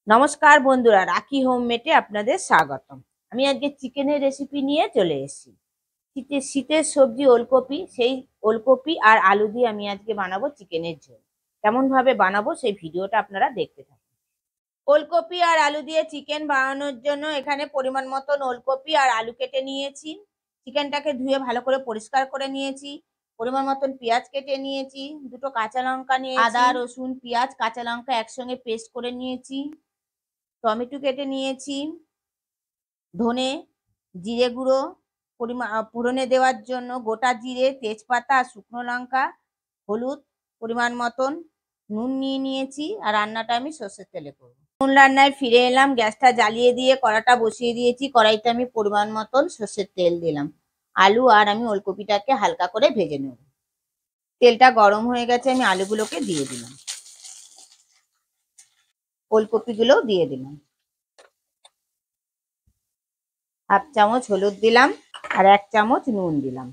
নমস্কার বন্ধুরা, রাখি হোমমেডে আপনাদের স্বাগতম। আমি আজকে চিকেনের রেসিপি নিয়ে চলে এসেছি। শীতের সবজি ওলকপি, সেই ওলকপি আর আলু দিয়ে আমি আজকে বানাবো চিকেনের ঝোল। কেমন ভাবে বানাবো সেই ভিডিওটা আপনারা দেখতে থাকুন। ওলকপি আর আলু দিয়ে চিকেন বানানোর জন্য এখানে পরিমাণ মতন ওলকপি আর আলু কেটে নিয়েছি। চিকেনটাকে ধুয়ে ভালো করে পরিষ্কার করে নিয়েছি। পরিমাণ মতন পেঁয়াজ কেটে নিয়েছি, দুটো কাঁচা লঙ্কা নিয়েছি, আদা রসুন পেঁয়াজ কাঁচা লঙ্কা একসঙ্গে পেস্ট করে নিয়েছি, টমেটো কেটে নিয়েছি, ধনে জিরে গুঁড়ো ফোড়নে দেওয়ার জন্য গোটা জিরে তেজপাতা আর শুকনো লঙ্কা, হলুদ পরিমাণ মতন, নুন নিয়ে নিয়েছি। আর রান্নাটা আমি সর্ষের তেলে করব। নুন রান্নায় ফিরে এলাম, গ্যাসটা জ্বালিয়ে দিয়ে কড়াটা বসিয়ে দিয়েছি। কড়াইতে আমি পরিমাণ মতন সর্ষের তেল দিলাম। আলু আর আমি ওলকপিটাকে হালকা করে ভেজে নেব। তেলটা গরম হয়ে গেছে, আমি আলুগুলোকে দিয়ে দিলাম, ওলকপিগুলোও দিয়ে দিলাম। হাফ চামচ হলুদ দিলাম আর 1 চামচ নুন দিলাম।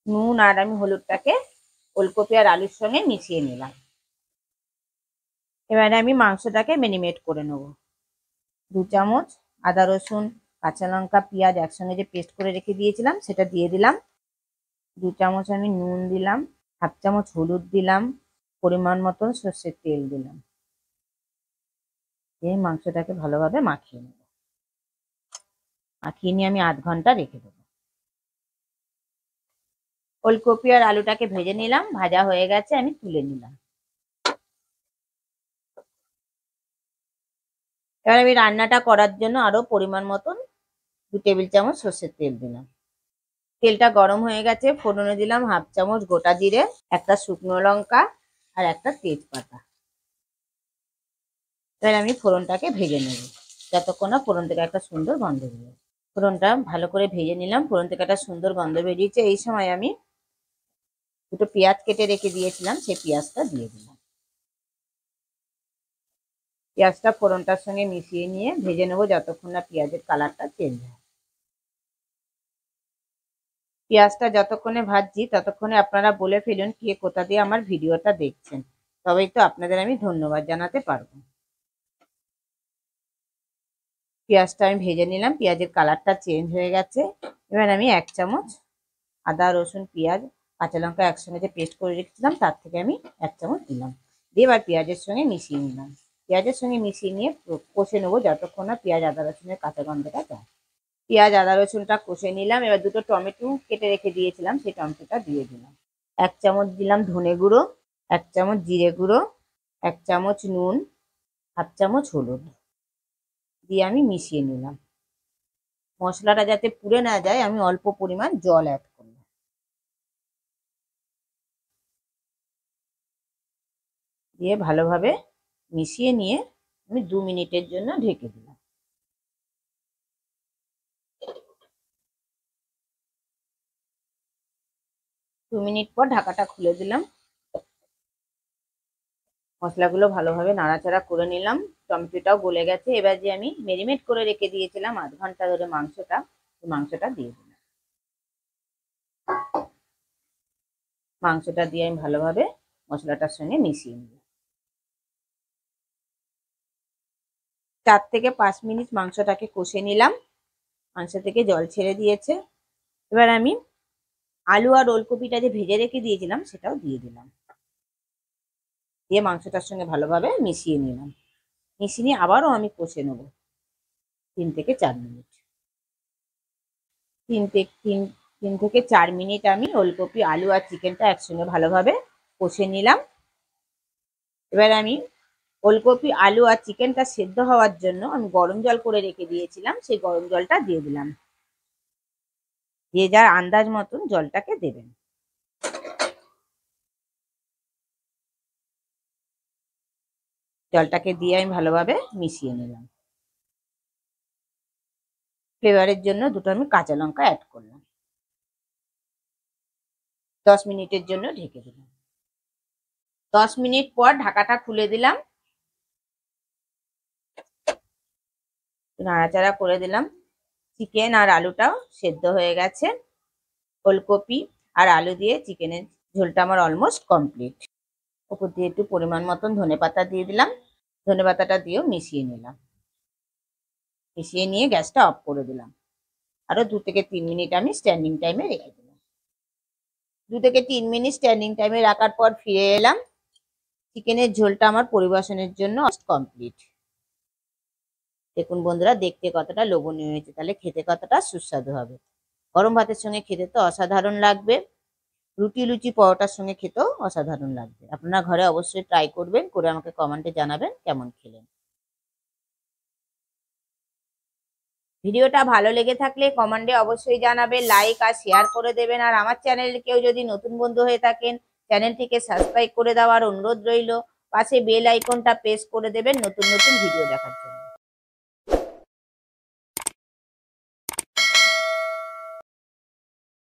নুন আর আমি হলুদটাকে ওলকপি আর আলুর সঙ্গে মিশিয়ে নিলাম। এবারে আমি মাংসটাকে ম্যারিনেট করে নেব। 2 চামচ আদা রসুন কাঁচা লঙ্কা পেঁয়াজ একসঙ্গে যে পেস্ট করে রেখে দিয়েছিলাম সেটা দিয়ে দিলাম। 2 চামচ আমি নুন দিলাম, হাফ চামচ হলুদ দিলাম, পরিমাণ মতন সর্ষের তেল দিলাম। এই মাংসটাকে ভালোভাবে মাখিয়ে নেব। মাখিয়ে নিয়ে আমি আধ ঘন্টা রেখে দেবো। ওলকপি আর আলুটাকে ভেজে নিলাম, ভাজা হয়ে গেছে, আমি তুলে নিলাম। এবার আমি রান্নাটা করার জন্য আরো পরিমাণ মতন 2 টেবিল চামচ সর্ষের তেল দিলাম। তেলটা গরম হয়ে গেছে, ফোড়নে দিলাম হাফ চামচ গোটা জিরে, একটা শুকনো লঙ্কা আর একটা তেজপাতা। এবার আমি ফোড়নটাকে ভেজে নেব যতক্ষণ না ফোড়ন থেকে একটা সুন্দর গন্ধ বেরোয়। ফোড়নটা ভালো করে ভেজে নিলাম, ফোড়ন থেকে একটা সুন্দর গন্ধ বেরিয়েছে। এই সময় আমি দুটো পেঁয়াজ কেটে রেখে দিয়েছিলাম, সেই পেঁয়াজটা দিয়ে দিলাম। পেঁয়াজটা ফোড়নটার সঙ্গে মিশিয়ে নিয়ে ভেজে নেবো যতক্ষণ না পেঁয়াজের কালারটা চেঞ্জ হয়। পেঁয়াজটা যতক্ষণে ভাজছি ততক্ষণে আপনারা বলে ফেলুন কে কোথা দিয়ে আমার ভিডিওটা দেখছেন, তবেই তো আপনাদের আমি ধন্যবাদ জানাতে পারবো। পেঁয়াজটা আমি ভেজে নিলাম, পেঁয়াজের কালারটা চেঞ্জ হয়ে গেছে। এবার আমি 1 চামচ আদা রসুন পেঁয়াজ কাঁচা লঙ্কা একসঙ্গে যে পেস্ট করে রেখেছিলাম তার থেকে আমি 1 চামচ দিলাম, দিয়ে এবার পেঁয়াজের সঙ্গে মিশিয়ে নিলাম। পেঁয়াজের সঙ্গে মিশিয়ে নিয়ে কষে নেবো যতক্ষণ না পেঁয়াজ আদা রসুনের কাঁচা গন্ধটা যায়। পেঁয়াজ আদা রসুনটা কষে নিলাম। এবার দুটো টমেটো কেটে রেখে দিয়েছিলাম, সেই টমেটোটা দিয়ে দিলাম। 1 চামচ দিলাম ধনে গুঁড়ো, 1 চামচ জিরে গুঁড়ো, 1 চামচ নুন, হাফ চামচ হলুদ দিয়ে আমি মিশিয়ে নিলাম। মশলাটা যাতে পুড়ে না যায় আমি অল্প পরিমাণ জল অ্যাড করলাম। দিয়ে ভালোভাবে মিশিয়ে নিয়ে আমি 2 মিনিটের জন্য ঢেকে দিলাম। 2 মিনিট পর ঢাকাটা খুলে দিলাম। মশলাগুলো ভালোভাবে নাড়াচাড়া করে নিলাম, টমেটোটাও গলে গেছে। এবার যে আমি ম্যারিনেট করে রেখে দিয়েছিলাম আধ ঘন্টা ধরে মাংসটা দিয়ে দিলাম। মাংসটা দিয়ে আমি ভালোভাবে মশলাটার সঙ্গে মিশিয়ে নিলাম। 4 থেকে 5 মিনিট মাংসটাকে কষে নিলাম, মাংস থেকে জল ছেড়ে দিয়েছে। এবার আমি আলু আর ওলকপিটা যে ভেজে রেখে দিয়েছিলাম সেটাও দিয়ে দিলাম, দিয়ে মাংসটার সঙ্গে ভালোভাবে মিশিয়ে নিলাম। মিশিয়ে নিয়ে আবারও আমি কষে নেব 3 থেকে 4 মিনিট। 3 থেকে 4 মিনিট আমি ওলকপি আলু আর চিকেনটা একসঙ্গে ভালোভাবে কষে নিলাম। এবার আমি ওলকপি আলু আর চিকেনটা সেদ্ধ হওয়ার জন্য আমি গরম জল করে রেখে দিয়েছিলাম, সেই গরম জলটা দিয়ে দিলাম। যে যার আন্দাজ মতন জলটাকে দেবেন। জলটাকে দিয়ে আমি ভালোভাবে মিশিয়ে নিলাম। ফ্লেভারের জন্য দুটো আমি কাঁচা লঙ্কা অ্যাড করলাম। 10 মিনিটের জন্য ঢেকে দিলাম। 10 মিনিট পর ঢাকাটা খুলে দিলাম, নাড়াচাড়া করে দিলাম। চিকেন আর আলুটাও সেদ্ধ হয়ে গেছে। ওলকপি আর আলু দিয়ে চিকেনের ঝোলটা আমার অলমোস্ট কমপ্লিট। উপর দিয়ে একটু পরিমাণ মতন ধনেপাতা দিয়ে দিলাম। ধনেপাতাটা দিয়েও মিশিয়ে নিলাম। মিশিয়ে নিয়ে গ্যাসটা অফ করে দিলাম। আরো 2 থেকে 3 মিনিট আমি স্ট্যান্ডিং টাইমে রেখে দিলাম। 2 থেকে 3 মিনিট স্ট্যান্ডিং টাইমে রাখার পর ফিরে এলাম। চিকেনের ঝোলটা আমার পরিবেশনের জন্য কমপ্লিট। দেখুন বন্ধুরা, দেখতে কতটা লোভনীয় হয়েছে, তাহলে খেতে কতটা সুস্বাদু হবে। গরম ভাতের সঙ্গে খেতে তো অসাধারণ লাগবে, রুটি লুচি পরোটার সঙ্গে খেতেও অসাধারণ লাগবে। আপনারা ঘরে অবশ্যই ট্রাই করবেন, করে আমাকে কমেন্টে জানাবেন কেমন খেলেন। ভিডিওটা ভালো লেগে থাকলে কমেন্টে অবশ্যই জানাবেন, লাইক আর শেয়ার করে দেবেন। আর আমার চ্যানেলে কেউ যদি নতুন বন্ধু হয়ে থাকেন, চ্যানেলটিকে সাবস্ক্রাইব করে দেওয়ার অনুরোধ রইল। পাশে বেল আইকনটা প্রেস করে দেবেন নতুন নতুন ভিডিও দেখার জন্য।